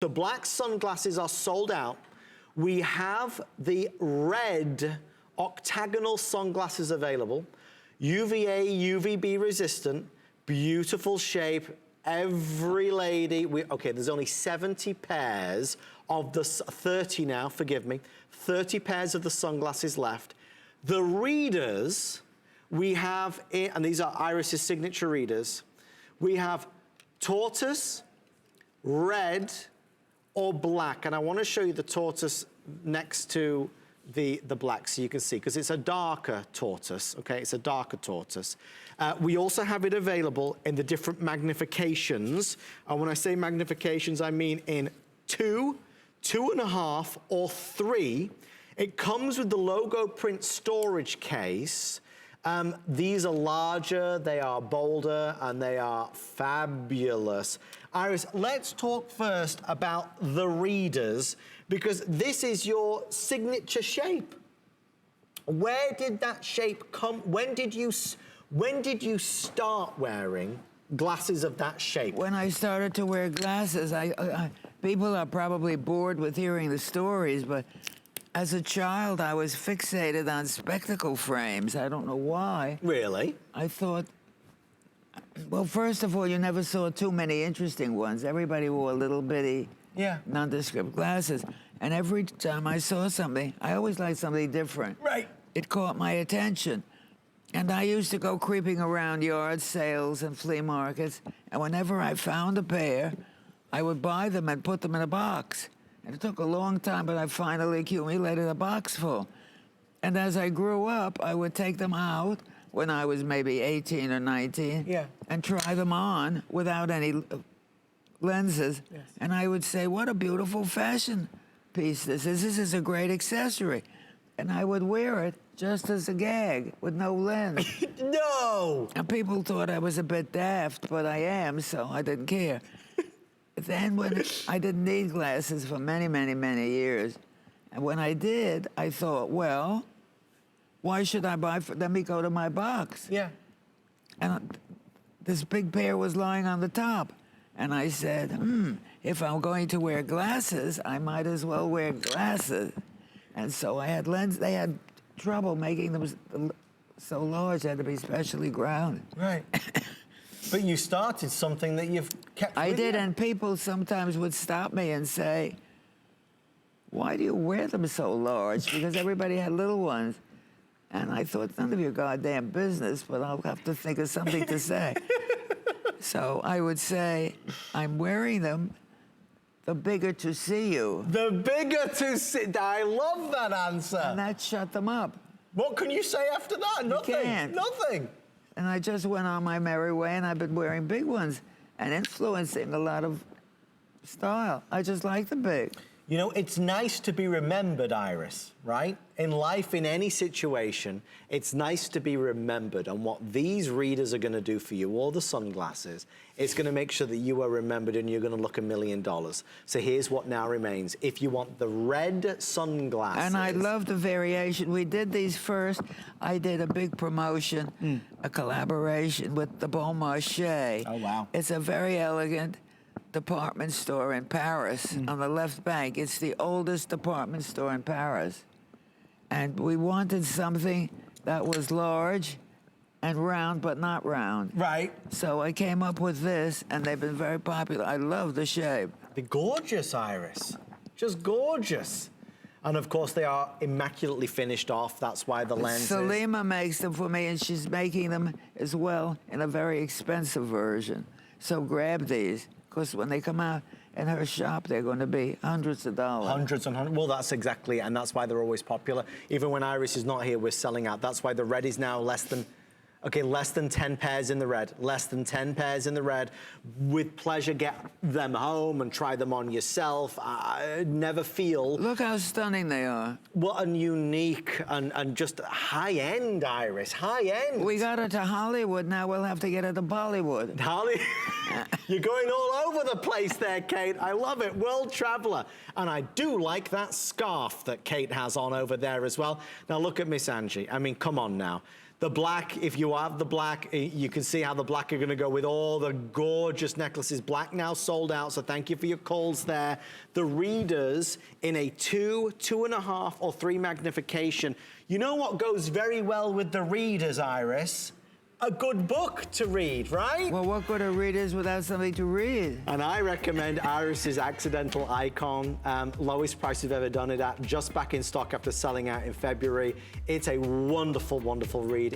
The black sunglasses are sold out. We have the red octagonal sunglasses available. UVA, UVB resistant, beautiful shape. Every lady, okay, there's only 70 pairs of the, 30 now, forgive me, 30 pairs of the sunglasses left. The readers, we have, and these are Iris's signature readers, we have tortoise, red, or black. And I want to show you the tortoise next to the black so you can see, because it's a darker tortoise, okay? It's a darker tortoise. We also have it available in the different magnifications. And when I say magnifications, I mean in 2, 2.5, or 3. It comes with the logo print storage case. These are larger, they are bolder, and they are fabulous. Iris, let's talk first about the readers, because this is your signature shape. Where did that shape come? When did you start wearing glasses of that shape? When I started to wear glasses, people are probably bored with hearing the stories, but as a child, I was fixated on spectacle frames. I don't know why. Really? I thought, well, first of all, you never saw too many interesting ones. Everybody wore little bitty, nondescript glasses. And every time I saw something, I always liked something different. Right. It caught my attention. And I used to go creeping around yard sales and flea markets, and whenever I found a pair, I would buy them and put them in a box. And it took a long time, but I finally accumulated a box full. And as I grew up, I would take them out when I was maybe 18 or 19 and try them on without any lenses. Yes. And I would say, what a beautiful fashion piece this is. This is a great accessory. And I would wear it just as a gag with no lens. No! And people thought I was a bit daft, but I am, so I didn't care. Then when I didn't need glasses for many, many, many years. And when I did, I thought, well, why should I buy, let me go to my box. Yeah. And this big pair was lying on the top. And I said, if I'm going to wear glasses, I might as well wear glasses. And so I had lenses. They had trouble making them so large, they had to be specially ground. Right. But you started something that you've kept I with did, you. and people sometimes would stop me and say, why do you wear them so large? Because everybody had little ones. And I thought, none of your goddamn business, but I'll have to think of something to say. So I would say, I'm wearing them, the bigger to see you. The bigger to see, I love that answer. And that shut them up. What can you say after that? Nothing, You can't. Nothing. And I just went on my merry way, and I've been wearing big ones and influencing a lot of style. I just like the big. You know, it's nice to be remembered, Iris, right? In life, in any situation, it's nice to be remembered. And what these readers are going to do for you, or the sunglasses, it's going to make sure that you are remembered and you're going to look $1 million. So here's what now remains. If you want the red sunglasses... And I love the variation. We did these first. I did a big promotion, a collaboration with the Bon Marché. Oh, wow. It's a very elegant department store in Paris on the left bank. It's the oldest department store in Paris. And we wanted something that was large and round, but not round. Right. So I came up with this, and they've been very popular. I love the shape. They're gorgeous, Iris. Just gorgeous. And of course, they are immaculately finished off. That's why the lenses... Salima makes them for me, and she's making them as well in a very expensive version. So grab these, because when they come out in her shop, they're going to be hundreds of dollars. Hundreds and hundreds. Well, that's exactly, and that's why they're always popular. Even when Iris is not here, we're selling out. That's why the red is now less than 10 pairs in the red. Less than 10 pairs in the red. With pleasure, get them home and try them on yourself. Never feel... Look how stunning they are. What a unique and just high-end, Iris, high-end. We got her to Hollywood, now we'll have to get her to Bollywood. Holly, you're going all over the place there, Kate. I love it, world traveler. And I do like that scarf that Kate has on over there as well. Now look at Miss Angie. I mean, come on now. The black, if you have the black, you can see how the black are gonna go with all the gorgeous necklaces. Black now sold out, so thank you for your calls there. The readers in a 2, 2.5, or 3 magnification. You know what goes very well with the readers, Iris? A good book to read, right? Well, what good a read is without something to read? And I recommend Iris's Accidental Icon. Lowest price we've ever done it at, just back in stock after selling out in February. It's a wonderful, wonderful read.